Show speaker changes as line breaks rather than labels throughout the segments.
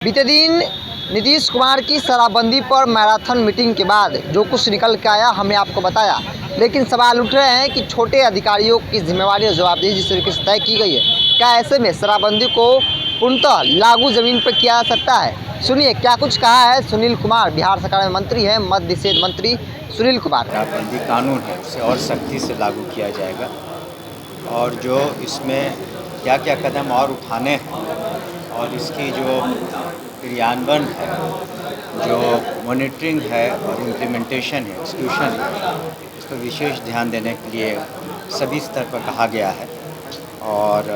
बीते दिन नीतीश कुमार की शराबबंदी पर मैराथन मीटिंग के बाद जो कुछ निकल के आया हमने आपको बताया, लेकिन सवाल उठ रहे हैं कि छोटे अधिकारियों की जिम्मेवारी और जवाबदेही जिस तरीके से तय की गई है, क्या ऐसे में शराबबंदी को पूर्णतः लागू जमीन पर किया जा सकता है? सुनिए क्या कुछ कहा है सुनील कुमार, बिहार सरकार में मंत्री हैं, मद्य निषेध मंत्री सुनील कुमार।
शराबबंदी कानून है उसे और सख्ती से लागू किया जाएगा और जो इसमें क्या क्या कदम और उठाने हैं और इसकी जो क्रियान्वयन है, जो मॉनिटरिंग है और इम्प्लीमेंटेशन है, एक्सक्यूशन है, इस पर विशेष ध्यान देने के लिए सभी स्तर पर कहा गया है। और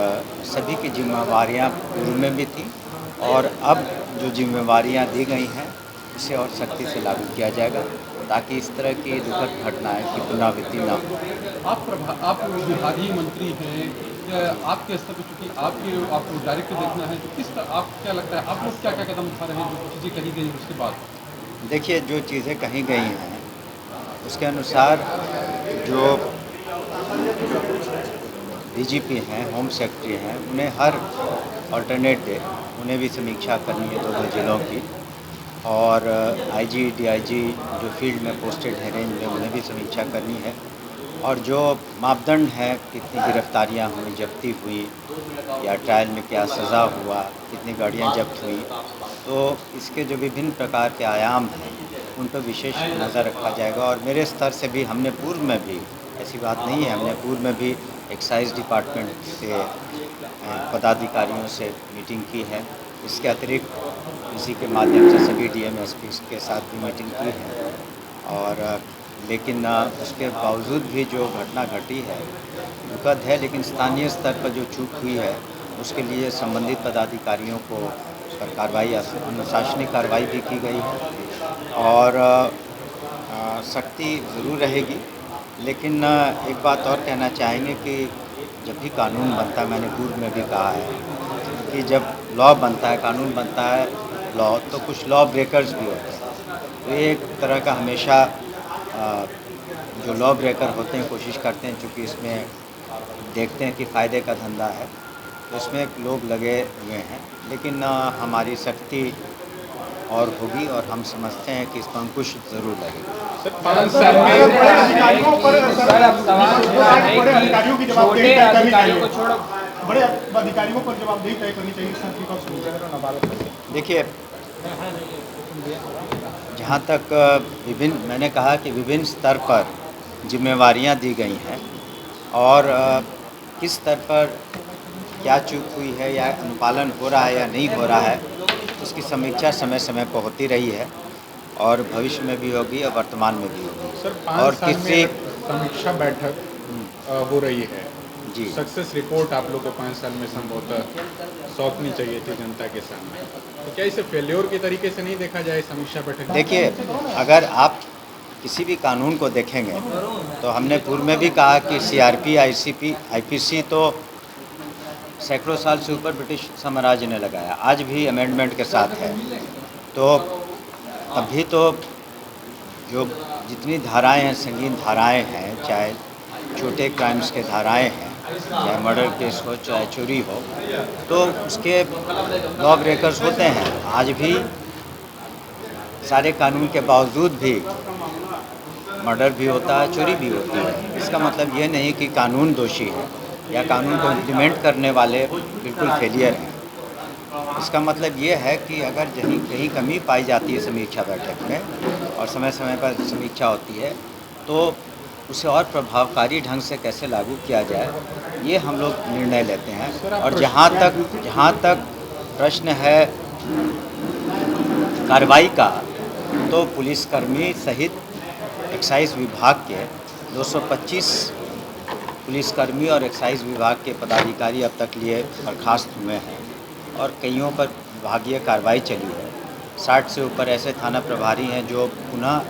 सभी की जिम्मेवारियां पूर्व में भी थी और अब जो जिम्मेवारियां दी गई हैं उसे और सख्ती से लागू किया जाएगा ताकि इस तरह की दुखद घटनाएं की पुनरावृत्ति न हो।
आप विभागीय मंत्री हैं, आपके स्तर पर चूँकि आपको डायरेक्ट देखना है, तो किस तरह आप क्या लगता है आप लोग क्या क्या कदम उठा रहे हैं जो चीज़ें कही गई उसके बाद?
देखिए, जो चीज़ें कही गई हैं उसके अनुसार जो डीजीपी हैं, होम सेक्रेटरी हैं, उन्हें हर अल्टरनेट डे उन्हें भी समीक्षा करनी है दोनों जिलों की। और आईजी, डीआईजी जो फील्ड में पोस्टेड है रेंज में, उन्हें भी समीक्षा करनी है। और जो मापदंड है, कितनी गिरफ्तारियां हुई, जब्ती हुई या ट्रायल में क्या सज़ा हुआ, कितनी गाड़ियां जब्त हुई, तो इसके जो विभिन्न प्रकार के आयाम हैं उन पर विशेष नज़र रखा जाएगा। और मेरे स्तर से भी हमने पूर्व में भी, ऐसी बात नहीं है, हमने पूर्व में भी एक्साइज डिपार्टमेंट से पदाधिकारियों से मीटिंग की है। इसके अतिरिक्त इसी के माध्यम से सभी डीएमएसपी के साथ भी मीटिंग की है। और लेकिन उसके बावजूद भी जो घटना घटी है दुखद है, लेकिन स्थानीय स्तर पर जो चूक हुई है उसके लिए संबंधित पदाधिकारियों को उस पर कार्रवाई, अनुशासनिक कार्रवाई भी की गई है और सख्ती ज़रूर रहेगी। लेकिन एक बात और कहना चाहेंगे कि जब भी कानून बनता है, मैंने पूर्व में भी कहा है कि जब लॉ बनता है, कानून बनता है लॉ, तो कुछ लॉ ब्रेकर्स भी होते हैं। तो एक तरह का हमेशा जो लॉ ब्रेकर होते हैं कोशिश करते हैं, चूँकि इसमें देखते हैं कि फ़ायदे का धंधा है, तो इसमें लोग लगे हुए हैं। लेकिन हमारी सख्ती और होगी और हम समझते हैं कि इस पर अंकुश ज़रूर लगेगा।
बड़े अधिकारियों पर जवाबदेही तय करनी चाहिए।
देखिए, जहाँ तक मैंने कहा कि विभिन्न स्तर पर जिम्मेवारियाँ दी गई हैं और किस स्तर पर क्या चूक हुई है या अनुपालन हो रहा है या नहीं हो रहा है, उसकी समीक्षा समय समय पर होती रही है और भविष्य में भी होगी और वर्तमान में भी होगी।
सर,
और किसी
समीक्षा बैठक हो रही है
जी,
सक्सेस रिपोर्ट आप लोग को 5 साल में संभवतः सौंपनी चाहिए थी जनता के सामने, तो क्या इसे फेल्योर के तरीके से नहीं देखा जाए समीक्षा बैठक?
देखिए, अगर आप किसी भी कानून को देखेंगे तो हमने पूर्व में भी कहा कि सीआरपी, आईसीपी, आईपीसी तो सैकड़ों साल से ऊपर ब्रिटिश साम्राज्य ने लगाया, आज भी अमेंडमेंट के साथ है। तो अभी तो जो जितनी धाराएं हैं, संगीन धाराएं हैं, चाहे छोटे क्राइम्स के धाराएं हैं, चाहे मर्डर केस हो, चाहे चोरी हो, तो उसके लॉ ब्रेकर्स होते हैं। आज भी सारे कानून के बावजूद भी मर्डर भी होता है, चोरी भी होती है। इसका मतलब ये नहीं कि कानून दोषी है या कानून को इम्प्लीमेंट करने वाले बिल्कुल फेलियर हैं। इसका मतलब ये है कि अगर कहीं कमी पाई जाती है समीक्षा बैठक में और समय समय पर समीक्षा होती है, तो उसे और प्रभावकारी ढंग से कैसे लागू किया जाए, ये हम लोग निर्णय लेते हैं। और जहाँ तक प्रश्न है कार्रवाई का, तो पुलिसकर्मी सहित एक्साइज विभाग के 225 पुलिसकर्मी और एक्साइज विभाग के पदाधिकारी अब तक लिए बर्खास्त हुए हैं और कईयों पर विभागीय कार्रवाई चली है। 60 से ऊपर ऐसे थाना प्रभारी हैं जो पुनः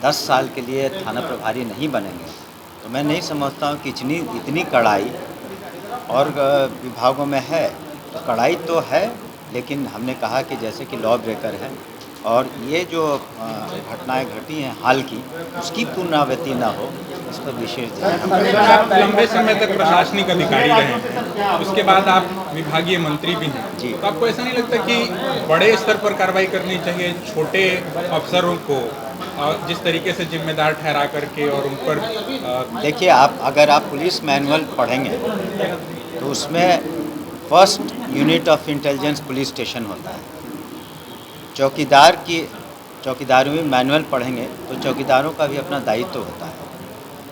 10 साल के लिए थाना प्रभारी नहीं बनेंगे। तो मैं नहीं समझता हूँ कि इतनी कड़ाई और विभागों में है। तो कड़ाई तो है, लेकिन हमने कहा कि जैसे कि लॉ ब्रेकर है और ये जो घटनाएं घटी हैं हाल की, उसकी पुनरावृत्ति न हो, इस पर विशेष ध्यान।
आप लंबे समय तक प्रशासनिक अधिकारी रहे हैं, उसके बाद आप विभागीय मंत्री भी हैं
जी।
तो आपको ऐसा नहीं लगता कि बड़े स्तर पर कार्रवाई करनी चाहिए, छोटे अफसरों को जिस तरीके से जिम्मेदार ठहरा करके और उन पर
देखिए, अगर आप पुलिस मैनुअल पढ़ेंगे तो उसमें first unit of intelligence police station होता है। चौकीदारों में मैनुअल पढ़ेंगे तो चौकीदारों का भी अपना दायित्व होता है,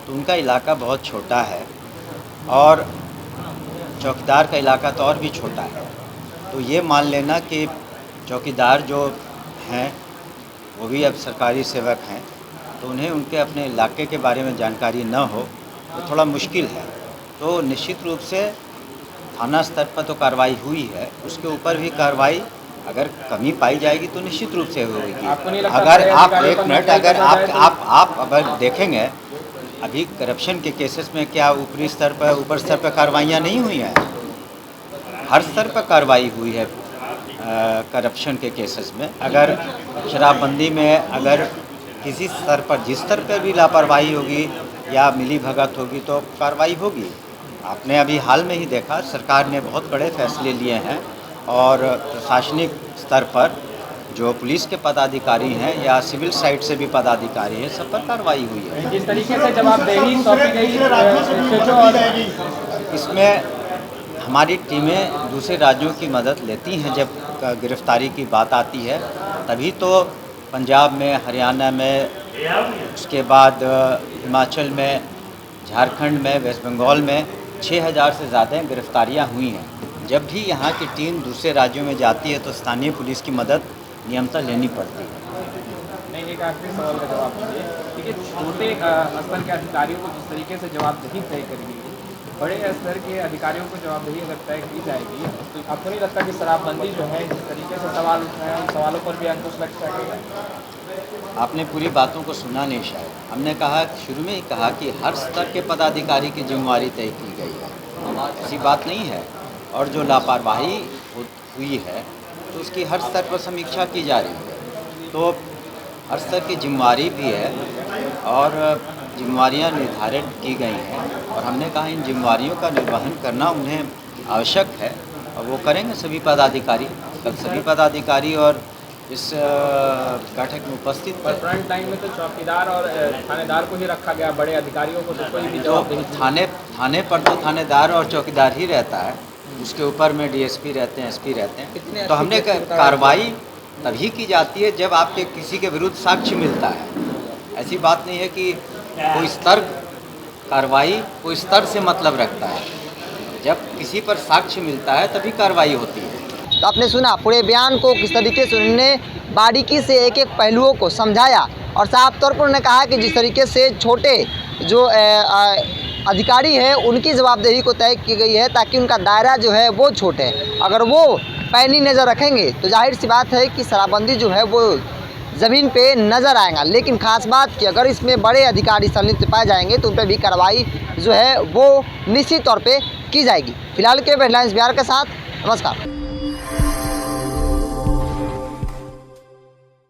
तो उनका इलाका बहुत छोटा है और चौकीदार का इलाका तो और भी छोटा है। तो ये मान लेना कि चौकीदार जो हैं वो भी अब सरकारी सेवक हैं, तो उन्हें उनके अपने इलाके के बारे में जानकारी न हो तो थोड़ा मुश्किल है। तो निश्चित रूप से थाना स्तर पर तो कार्रवाई हुई है, उसके ऊपर भी कार्रवाई अगर कमी पाई जाएगी तो निश्चित रूप से होगी। अगर आप एक मिनट, अगर आप अगर देखेंगे अभी करप्शन के केसेस में क्या ऊपर स्तर पर कार्रवाइयाँ नहीं हुई हैं? हर स्तर पर कार्रवाई हुई है करप्शन के केसेस में। अगर शराबबंदी में अगर किसी स्तर पर, जिस स्तर पर भी लापरवाही होगी या मिली भगत होगी तो कार्रवाई होगी। आपने अभी हाल में ही देखा, सरकार ने बहुत बड़े फैसले लिए हैं और प्रशासनिक स्तर पर जो पुलिस के पदाधिकारी हैं या सिविल साइड से भी पदाधिकारी हैं, सब पर कार्रवाई हुई है।
जिस तरीके से जवाबदेही सौंपी गई,
इसमें हमारी टीमें दूसरे राज्यों की मदद लेती हैं। जब गिरफ्तारी की बात आती है तभी तो पंजाब में, हरियाणा में, उसके बाद हिमाचल में, झारखंड में, वेस्ट बंगाल में 6000 से ज़्यादा गिरफ्तारियां हुई हैं। जब भी यहाँ की टीम दूसरे राज्यों में जाती है तो स्थानीय पुलिस की मदद नियमतः लेनी पड़ती है।
नहीं, एक आखिरी सवाल का जवाब दीजिए। देखिए, छोटे स्तर के अधिकारियों को जिस तरीके से जवाबदेही तय करी गई, बड़े स्तर के अधिकारियों को जवाबदेही अगर तय की जाएगी तो आपको नहीं लगता कि शराबबंदी जो है, जिस तरीके से सवाल उठ रहे हैं, उन सवालों पर भी अंकुश लग सकेगा?
आपने पूरी बातों को सुना नहीं शायद। हमने कहा, शुरू में ही कहा कि हर स्तर के पदाधिकारी की जिम्मेवारी तय की गई है, ऐसी बात नहीं है। और जो लापरवाही हुई है तो उसकी हर स्तर पर समीक्षा की जा रही है। तो हर स्तर की जिम्मेवारी भी है और जिम्मेवारियां निर्धारित की गई हैं और हमने कहा इन जिम्मेवारियों का निर्वहन करना उन्हें आवश्यक है और वो करेंगे सभी पदाधिकारी। कल सभी पदाधिकारी और इस बैठक में उपस्थित
पर फ्रंट लाइन में तो चौकीदार और थानेदार को ही रखा गया, बड़े अधिकारियों को तो कोई भी जवाबदेही
थाने पर तो थानेदार और चौकीदार ही रहता है, उसके ऊपर में डीएसपी रहते हैं, एसपी रहते हैं। तो हमने कार्रवाई तभी की जाती है जब आपके किसी के विरुद्ध साक्ष्य मिलता है। ऐसी बात नहीं है कि कोई स्तर कार्रवाई कोई स्तर से मतलब रखता है, जब किसी पर साक्ष्य मिलता है तभी कार्रवाई होती है।
तो आपने सुना पूरे बयान को किस तरीके से उन्होंने बारीकी से एक एक पहलुओं को समझाया और साफ तौर पर उन्होंने कहा कि जिस तरीके से छोटे जो अधिकारी हैं उनकी जवाबदेही को तय की गई है ताकि उनका दायरा जो है वो छोटे है। अगर वो पैनी नज़र रखेंगे तो जाहिर सी बात है कि शराबबंदी जो है वो ज़मीन पे नज़र आएगा। लेकिन खास बात कि अगर इसमें बड़े अधिकारी संलिप्त पाए जाएंगे तो उन पर भी कार्रवाई जो है वो निश्चित तौर पे की जाएगी। फिलहाल के हेडलाइंस बिहार के साथ, नमस्कार।